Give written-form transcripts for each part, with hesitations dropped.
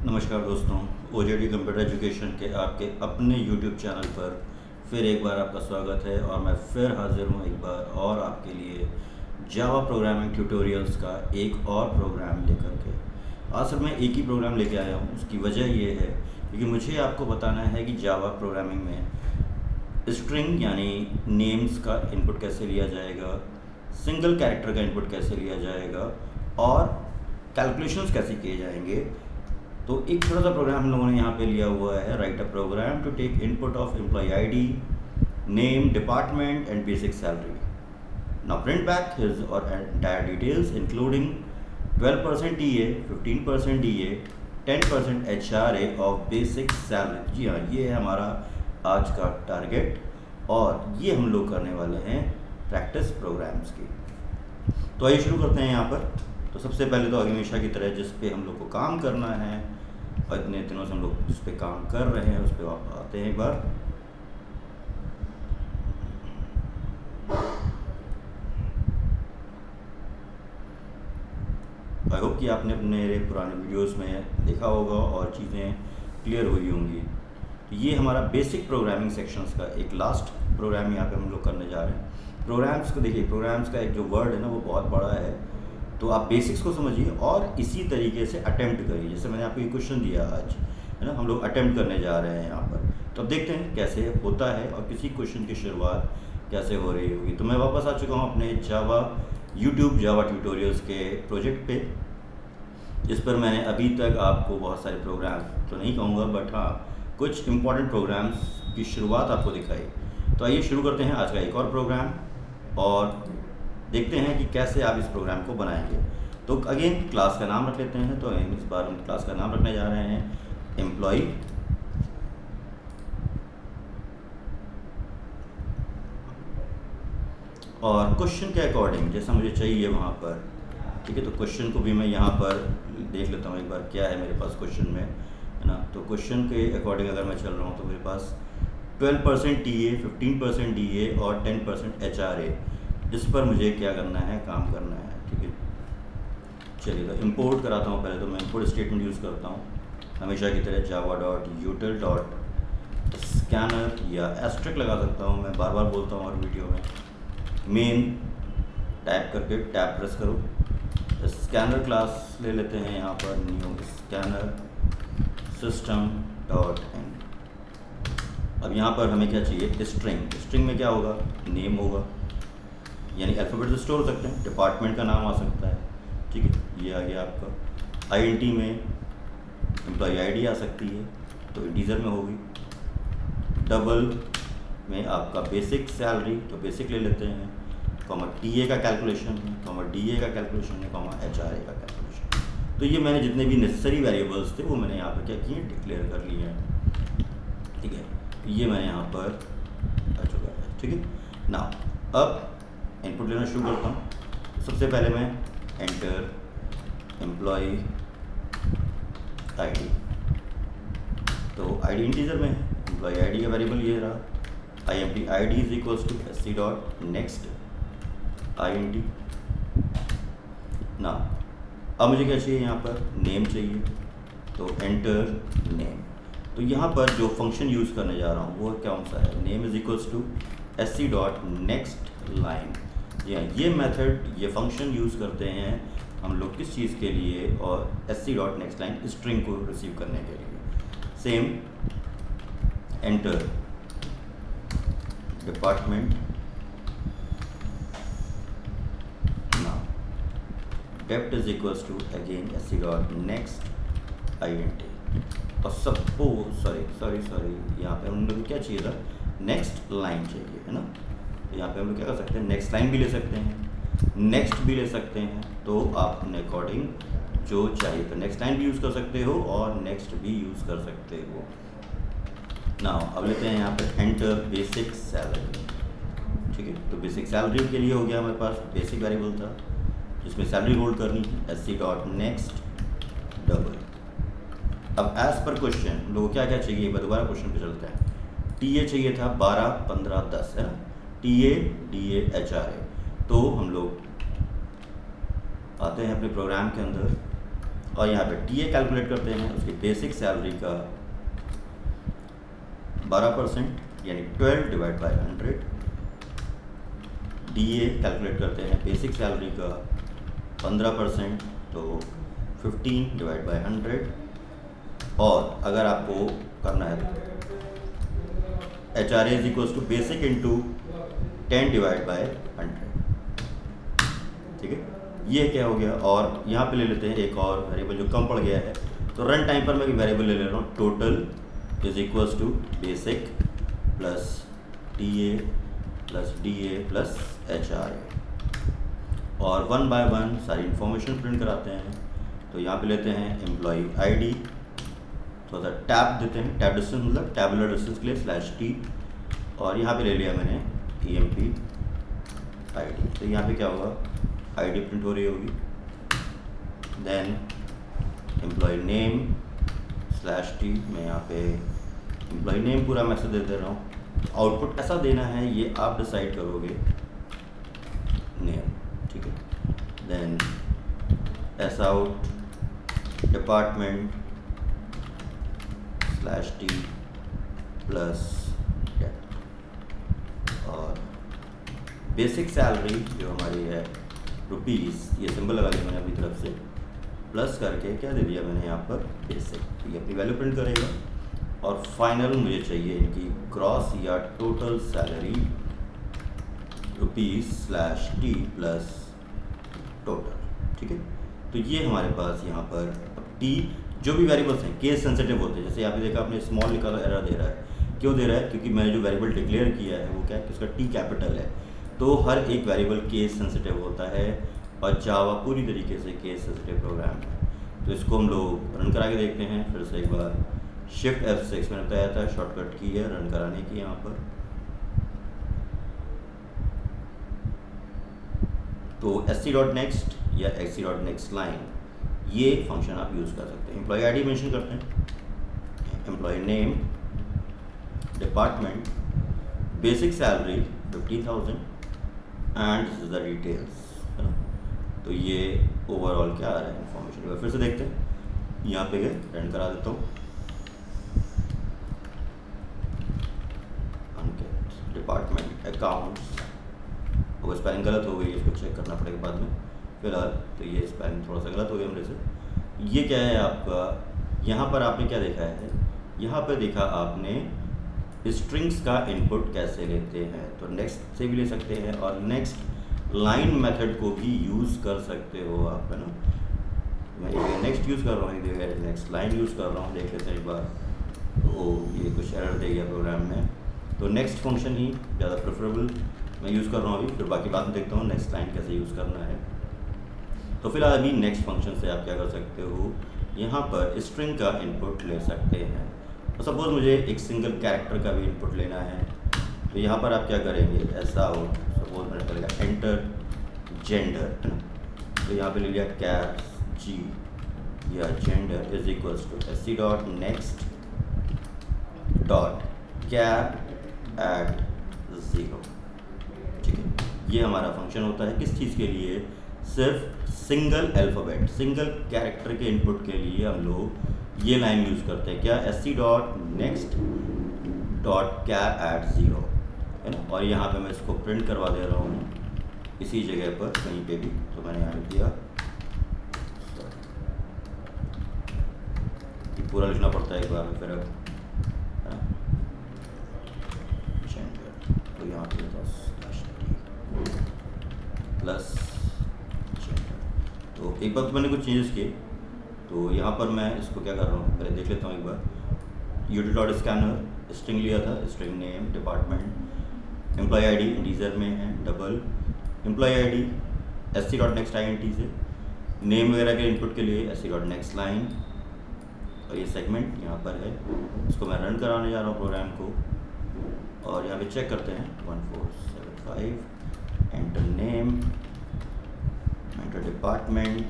नमस्कार दोस्तों, ओजेडी computer education के आपके अपने यूट्यूब चैनल पर फिर एक बार आपका स्वागत है। और मैं फिर हाज़िर हूँ एक बार और आपके लिए जावा प्रोग्रामिंग ट्यूटोरियल्स का एक और प्रोग्राम लेकर के। असल में एक ही प्रोग्राम लेके आया हूँ। उसकी वजह ये है क्योंकि मुझे आपको बताना है कि जावा प्रोग्रामिंग में स्ट्रिंग यानी नेम्स का इनपुट कैसे लिया जाएगा, सिंगल कैरेक्टर का इनपुट कैसे लिया जाएगा और कैलकुलेशंस कैसे किए जाएंगे। तो एक छोटा सा प्रोग्राम हम लोगों ने यहाँ पे लिया हुआ है, write a program to take input of employ ID, name, department and basic salary. Now print back his और entire details including 12% TA, 15% DA, 10% HRA of basic salary. जी हाँ, ये है हमारा आज का टारगेट और ये हम लोग करने वाले हैं प्रैक्टिस प्रोग्राम्स की। तो आइए शुरू करते हैं यहाँ पर। तो सबसे पहले तो हमेशा की तरह जिस पे हम लोग को काम करना है और इतने दिनों से हम लोग जिस पे काम कर रहे हैं उस पर आप आते हैं एक बार। आई होप कि आपने अपने पुराने वीडियोस में देखा होगा और चीज़ें क्लियर हुई होंगी। तो ये हमारा बेसिक प्रोग्रामिंग सेक्शंस का एक लास्ट प्रोग्राम यहाँ पे हम लोग करने जा रहे हैं। प्रोग्राम्स को देखिए, प्रोग्राम्स का एक जो वर्ड है ना वो बहुत बड़ा है, तो आप बेसिक्स को समझिए और इसी तरीके से अटेम्प्ट करिए। जैसे मैंने आपको ये क्वेश्चन दिया आज, है ना, हम लोग अटेम्प्ट करने जा रहे हैं यहाँ पर। तो अब देखते हैं कैसे होता है और किसी क्वेश्चन की शुरुआत कैसे हो रही होगी। तो मैं वापस आ चुका हूँ अपने यूट्यूब जावा ट्यूटोरियल्स के प्रोजेक्ट पे, जिस पर मैंने अभी तक आपको बहुत सारे प्रोग्राम तो नहीं कहूँगा बट हाँ कुछ इंपॉर्टेंट प्रोग्राम्स की शुरुआत आपको दिखाई। तो आइए शुरू करते हैं आज का एक और प्रोग्राम और देखते हैं कि कैसे आप इस प्रोग्राम को बनाएंगे। तो अगेन क्लास का नाम रख लेते हैं। तो इस बार हम क्लास का नाम रखने जा रहे हैं एम्प्लॉय, और क्वेश्चन के अकॉर्डिंग जैसा मुझे चाहिए वहाँ पर, ठीक है। तो क्वेश्चन को भी मैं यहाँ पर देख लेता हूँ एक बार क्या है मेरे पास क्वेश्चन में, है ना। तो क्वेश्चन के अकॉर्डिंग अगर मैं चल रहा हूँ तो मेरे पास 12% टीए, 15% डीए और 10% एचआरए, इस पर मुझे क्या करना है, काम करना है, ठीक है। चलिए तो इंपोर्ट कराता हूँ। पहले तो मैं इंपोर्ट स्टेटमेंट यूज़ करता हूँ हमेशा की तरह, java.util.scanner या एस्ट्रिक लगा सकता हूँ, मैं बार बार बोलता हूँ और वीडियो में। मेन टाइप करके टैब प्रेस करो, स्कैनर क्लास ले लेते हैं यहाँ पर, new scanner system dot in. अब यहाँ पर हमें क्या चाहिए, स्ट्रिंग। स्ट्रिंग में क्या होगा, नेम होगा, यानी अल्फ़ाबेट से स्टोर हो सकते हैं, डिपार्टमेंट का नाम आ सकता है, ठीक है, ये आ गया आपका। आईएनटी में एम्प्लॉय आईडी आ सकती है तो इंटीजर में होगी। डबल में आपका बेसिक सैलरी, तो बेसिक ले लेते हैं, कॉमा टीए का कैलकुलेशन है, कॉमा डीए का कैलकुलेशन है, कॉमा एचआरए का कैलकुलेशन। तो ये मैंने जितने भी नेसेसरी वेरिएबल्स थे वो मैंने यहाँ पर क्या किए, डिक्लेयर कर लिए हैं, ठीक है। ये मैंने यहाँ पर आ चुका है, ठीक है ना। अब इनपुट लेना शुरू करता हूँ। सबसे पहले मैं एंटर एम्प्लॉय आईडी, तो आईडी इंटीजर में है, एम्प्लॉय आईडी का वेरिएबल ये रहा। IMP ID is equals to SC dot next INT ना। अब मुझे क्या चाहिए, यहाँ पर नेम चाहिए, तो एंटर नेम। तो यहाँ पर जो फंक्शन यूज़ करने जा रहा हूँ वो कौन सा है, name is equals to SC dot next line. ये मेथड, ये फंक्शन यूज़ करते हैं हम लोग किस चीज़ के लिए, और SC dot next line string को रिसीव करने के लिए। सेम एंटर डिपार्टमेंट ना, depth is equals to again SC dot next INT। और सॉरी यहाँ पे हम लोग क्या चाहिए था, नेक्स्ट लाइन चाहिए, है ना। तो यहाँ पे हम लोग क्या कर सकते हैं, नेक्स्ट लाइन भी ले सकते हैं, नेक्स्ट भी ले सकते हैं, तो आप अपने अकॉर्डिंग जो चाहिए तो नेक्स्ट लाइन भी यूज़ कर सकते हो और नेक्स्ट भी यूज़ कर सकते हो ना। अब लेते हैं यहाँ पे एंटर बेसिक सैलरी, ठीक है। तो बेसिक सैलरी के लिए हो गया हमारे पास बेसिक वेरिएबल था जिसमें सैलरी होल्ड करनी है, SC डॉट नेक्स्ट डबल। अब एज पर क्वेश्चन हम लोग को क्या क्या चाहिए, दोबारा क्वेश्चन पे चलते हैं। टीए चाहिए था 12, 15, 10, है ना, टीए डीए एचआरए। तो हम लोग आते हैं अपने प्रोग्राम के अंदर, और यहाँ पे टीए कैलकुलेट करते हैं, उसकी बेसिक सैलरी का 12% यानी 12 डिवाइड बाय 100। डीए कैलकुलेट करते हैं बेसिक सैलरी का 15%, तो 15 डिवाइड बाय 100। और अगर आपको करना है H R is equals to basic into 10 divide by 100। ठीक है, ये क्या हो गया। और यहाँ पे ले लेते हैं एक और वेरिएबल जो कम पड़ गया है, तो रन टाइम पर मैं एक वेरिएबल ले ले रहा हूँ, total is equals to basic plus T A plus D A plus H R A. और 1 बाय 1 सारी इन्फॉर्मेशन प्रिंट कराते हैं। तो यहाँ पे लेते हैं एम्प्लॉई आईडी, थोड़ा सा टैब देते हैं, टैब डिस्टेंस मतलब टैबुलर डिस्टेंस के लिए /t, और यहाँ पे ले लिया मैंने EMP आईडी। तो यहाँ पे क्या होगा, आईडी प्रिंट हो रही होगी। देन एम्प्लॉय नेम /t, मैं यहाँ पे एम्प्लॉय नेम पूरा मैसेज दे रहा हूँ। आउटपुट ऐसा देना है ये आप डिसाइड करोगे, नेम, ठीक है। Then S out department /t plus और बेसिक सैलरी जो हमारी है रुपीज़, ये सिंबल लगा दिया मैंने अपनी तरफ से, प्लस करके क्या दे दिया मैंने यहाँ पर बेसिक, तो ये अपनी वैल्यू प्रिंट करेगा। और फाइनल मुझे चाहिए इनकी ग्रॉस या टोटल सैलरी रुपीज़/t प्लस टोटल, ठीक है। तो ये हमारे पास यहाँ पर t, जो भी वेरिएबल्स हैं केस सेंसिटिव होते हैं, जैसे यहाँ पे देखा आपने स्मॉल लिखा था, एरर दे रहा है। क्यों दे रहा है, क्योंकि मैंने जो वेरिएबल डिक्लेयर किया है वो क्या है कि उसका t कैपिटल है, तो हर एक वेरिएबल केस सेंसिटिव होता है और जावा पूरी तरीके से केस सेंसिटिव प्रोग्राम है। तो इसको हम लोग रन करा के देखते हैं फिर से एक बार। शिफ्ट F6 मैंने बताया था शॉर्टकट की है रन कराने की। यहाँ पर तो sc.next या sc.next लाइन, ये फंक्शन आप यूज़ कर सकते हैं। एम्प्लॉय आईडी मेंशन करते हैं, employ name, department, basic salary 50,000 and this is the details, है ना। तो ये ओवरऑल क्या आ रहा है इन्फॉर्मेशन। फिर से देखते हैं, यहाँ पे गए रन करा देता हूँ। डिपार्टमेंट अकाउंट्स, वो स्पेलिंग गलत हो गई, इसको चेक करना पड़ेगा बाद में। फिलहाल तो ये स्पेलिंग थोड़ा सा गलत हो गया मेरे से। ये क्या है आपका, यहाँ पर आपने क्या देखा है, यहाँ पर देखा आपने स्ट्रिंग्स का इनपुट कैसे लेते हैं। तो नेक्स्ट से भी ले सकते हैं और नेक्स्ट लाइन मेथड को भी यूज़ कर सकते हो आप, है ना। मैं एक नेक्स्ट यूज़ कर रहा हूँ, एक नेक्स्ट लाइन यूज़ कर रहा हूँ, देख लेते हैं एक बार। तो ये कुछ एरर दे गया प्रोग्राम में, तो नेक्स्ट फंक्शन ही ज़्यादा प्रेफरेबल मैं यूज़ कर रहा हूँ अभी। फिर बाकी बात में देखता हूँ नेक्स्ट लाइन कैसे यूज़ करना है। तो फिलहाल अभी नेक्स्ट फंक्शन से आप क्या कर सकते हो, यहाँ पर स्ट्रिंग का इनपुट ले सकते हैं। तो सपोज मुझे एक सिंगल कैरेक्टर का भी इनपुट लेना है, तो यहाँ पर आप क्या करेंगे, ऐसा हो सपोज मैंने करेगा एंटर जेंडर, है ना। तो यहाँ पे ले लिया कैर जी या gender is equals to sc.next dot char at 0, ठीक है। ये हमारा फंक्शन होता है किस चीज़ के लिए, सिर्फ सिंगल अल्फ़ाबेट, सिंगल कैरेक्टर के इनपुट के लिए हम लोग ये लाइन यूज़ करते हैं, क्या sc.next डॉट कैर एट 0, है ना। और यहाँ पे मैं इसको प्रिंट करवा दे रहा हूँ इसी जगह पर कहीं पे भी। तो मैंने यहाँ लिख दिया, पूरा लिखना पड़ता है एक बार में फिर, है ना। तो यहाँ पे प्लस, तो एक बार तो मैंने कुछ चेंजेस किए। तो यहाँ पर मैं इसको क्या कर रहा हूँ, पहले देख लेता हूँ एक बार। util.scanner स्ट्रिंग लिया था, string name, department, employ ID integer में है, double employ ID sc.next int से, नेम वगैरह के इनपुट के लिए sc.next लाइन, और ये सेगमेंट यहाँ पर है। इसको मैं रन कराने जा रहा हूँ प्रोग्राम को, और यहाँ पे चेक करते हैं 1475, enter name, enter department,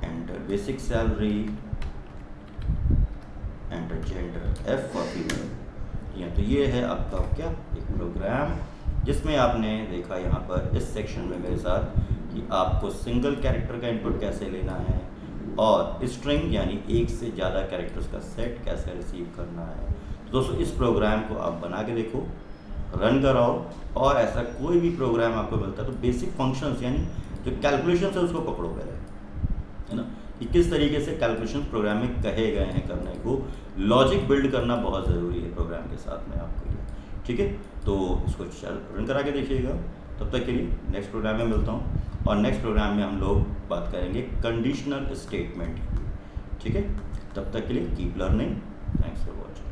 enter basic salary, enter gender F for female. तो ये है आपका क्या एक प्रोग्राम जिसमें आपने देखा यहाँ पर इस सेक्शन में मेरे साथ कि आपको सिंगल कैरेक्टर का इनपुट कैसे लेना है, और स्ट्रिंग यानी एक से ज़्यादा कैरेक्टर्स का सेट कैसे रिसीव करना है। तो दोस्तों इस प्रोग्राम को आप बना के देखो, रन कराओ, और ऐसा कोई भी प्रोग्राम आपको मिलता है तो बेसिक फंक्शंस यानी जो कैलकुलेशन है उसको पकड़ो पहले, है ना, कि किस तरीके से कैलकुलेशन प्रोग्राम में कहे गए हैं करने को। लॉजिक बिल्ड करना बहुत ज़रूरी है प्रोग्राम के साथ में आपके लिए, ठीक है। तो इसको रन करा के देखिएगा। तब तक के लिए नेक्स्ट प्रोग्राम में मिलता हूँ, और नेक्स्ट प्रोग्राम में हम लोग बात करेंगे कंडीशनल स्टेटमेंट की, ठीक है। तब तक के लिए keep learning, thanks for watching.